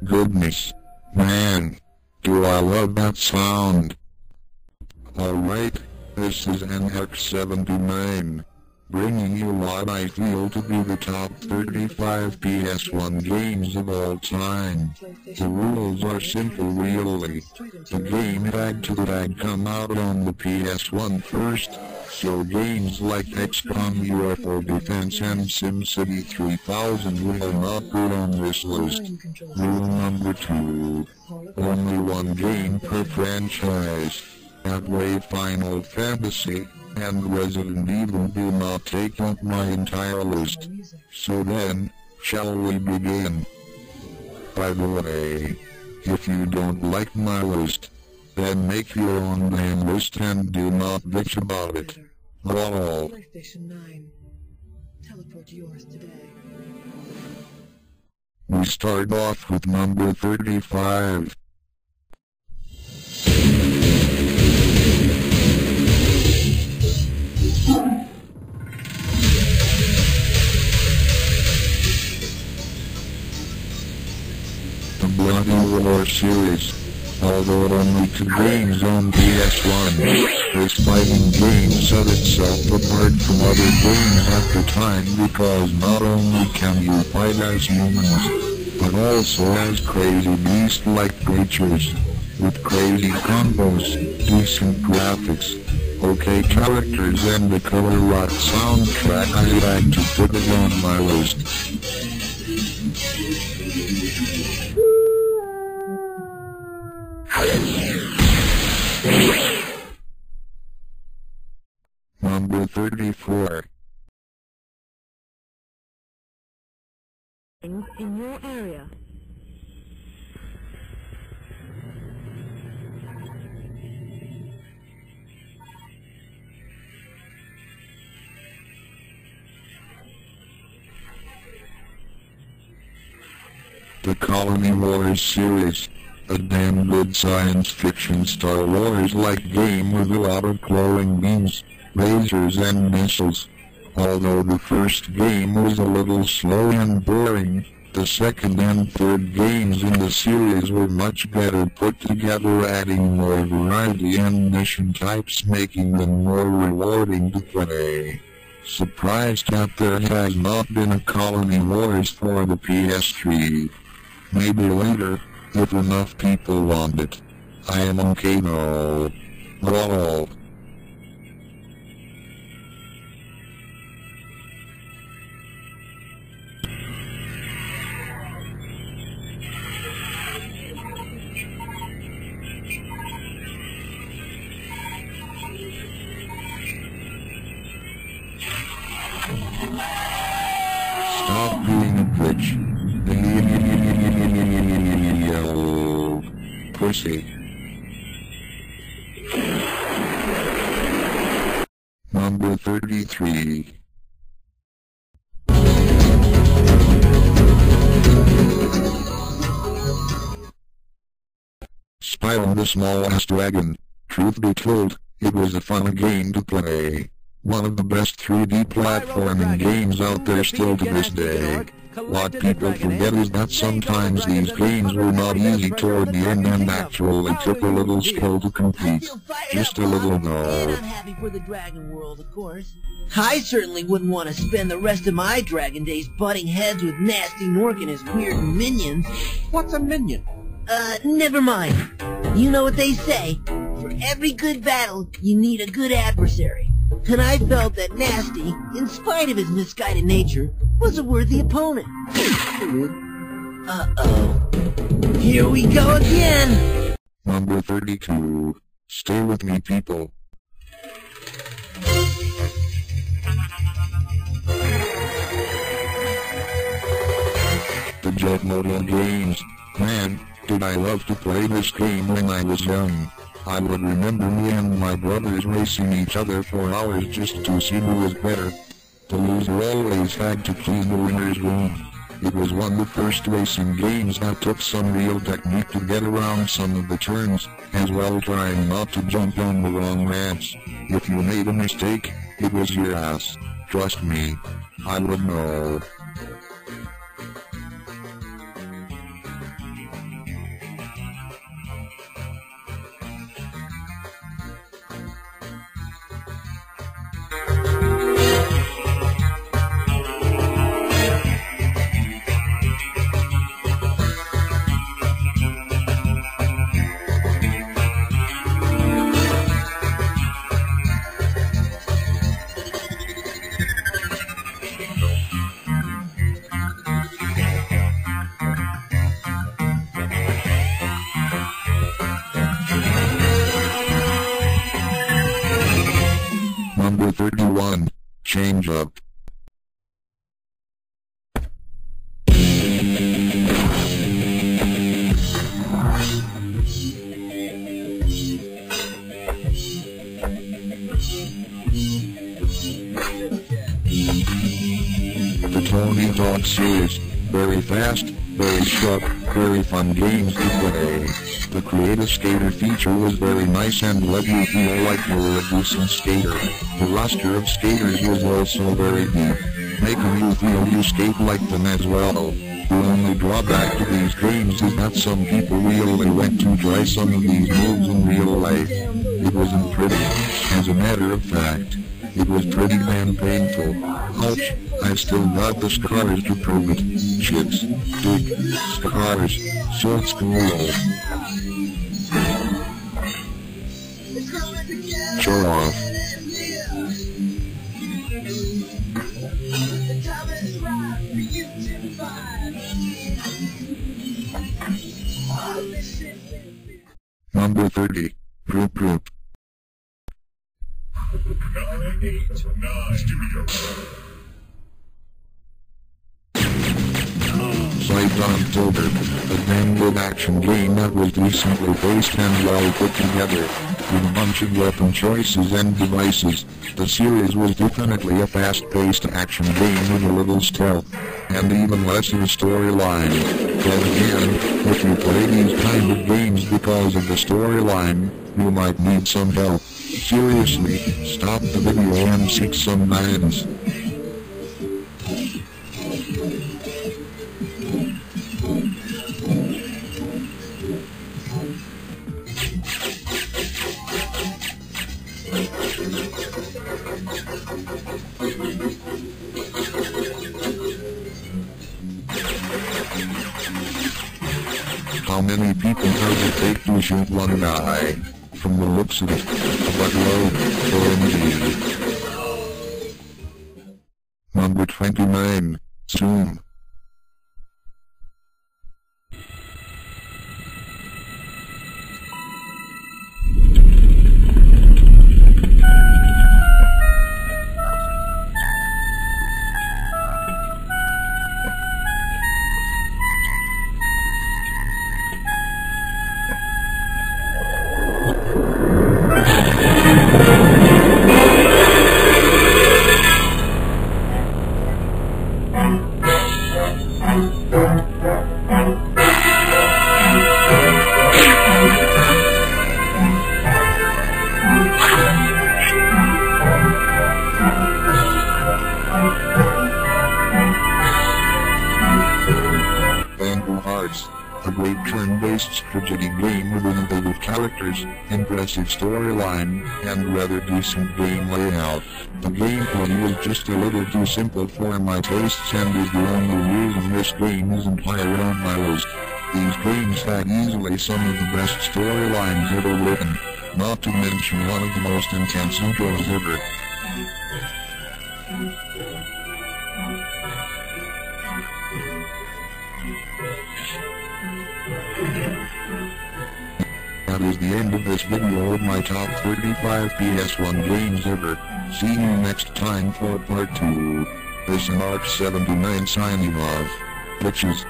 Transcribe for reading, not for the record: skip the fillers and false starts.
Goodness, man, do I love that sound. Alright, this is NX79, bringing you what I feel to be the top 35 PS1 games of all time. The rules are simple really. The game had to come out on the PS1 first, so games like XCOM UFO Defense and SimCity 3000 will not go on this list. Rule number 2. Only one game per franchise. That way Final Fantasy and Resident Evil do not take up my entire list. So then, shall we begin? By the way, if you don't like my list, then make your own damn list and do not bitch about it. Oh. PlayStation 9. Teleport to yours today. We start off with number 35. The Bloody War series. Although only 2 games on PS1, this fighting game set itself apart from other games at the time because not only can you fight as humans, but also as crazy beast-like creatures, with crazy combos, decent graphics, okay characters and the color rock soundtrack. I had to put it on my list. Number 34. In your area. The Colony Wars series. A damn good science fiction Star Wars-like game with a lot of glowing beams, lasers and missiles. Although the first game was a little slow and boring, the second and third games in the series were much better put together, adding more variety and mission types, making them more rewarding to play. Surprised that there has not been a Colony Wars for the PS3. Maybe later, if enough people want it. I am okay though. Oh. Stop being a bitch. Pussy. Number 33. Spy on the Small-Ass Dragon. Truth be told, it was a fun game to play. One of the best 3D platforming games out there still to this day. What people forget is that sometimes these games were not easy toward the end and actually took a little skill to complete. Just a little though. And I'm happy for the dragon world, of course. I certainly wouldn't want to spend the rest of my dragon days butting heads with Nasty Nork and his weird minions. What's a minion? Never mind. You know what they say. For every good battle, you need a good adversary. And I felt that Nasty, in spite of his misguided nature, was a worthy opponent. Uh-oh. Here we go again! Number 32. Stay with me, people. The Jet Moto games. Man, did I love to play this game when I was young. I would remember me and my brothers racing each other for hours just to see who was better. The loser always had to clean the winner's room. It was one of the first racing games that took some real technique to get around some of the turns, as well trying not to jump on the wrong ramps. If you made a mistake, it was your ass. Trust me, I would know. Number 31, change up. The Tony Hawk series, very fast, very sharp, very fun games to play. The creative skater feature was very nice and let you feel like you were a decent skater. The roster of skaters was also very deep, making you feel you skate like them as well. The only drawback to these games is that some people really went to try some of these moves in real life. It wasn't pretty. As a matter of fact, it was pretty damn painful. Ouch, I still got the scars to prove it. Shits, dick, scars, so cool. Show off. Number 30, group group. 989 Studio. Sight on Tilted, a damn good action game that was decently paced and well put together, with a bunch of weapon choices and devices. The series was definitely a fast-paced action game with a little stealth, and even less of a storyline. Then again, if you play these kind of games because of the storyline, you might need some help. Seriously, stop the video and seek some guidance. How many people does it take to shoot one guy? From the looks of it, but low, OMG. Number 29, Zoom. A great turn-based strategy game with innovative characters, impressive storyline, and rather decent game layout. The gameplay was just a little too simple for my tastes and is the only reason this game isn't higher on my list. These games had easily some of the best storylines ever written, not to mention one of the most intense intros ever. That is the end of this video of my top 35 PS1 games ever. See you next time for part 2. This is Mark 79 signing off. Bitches.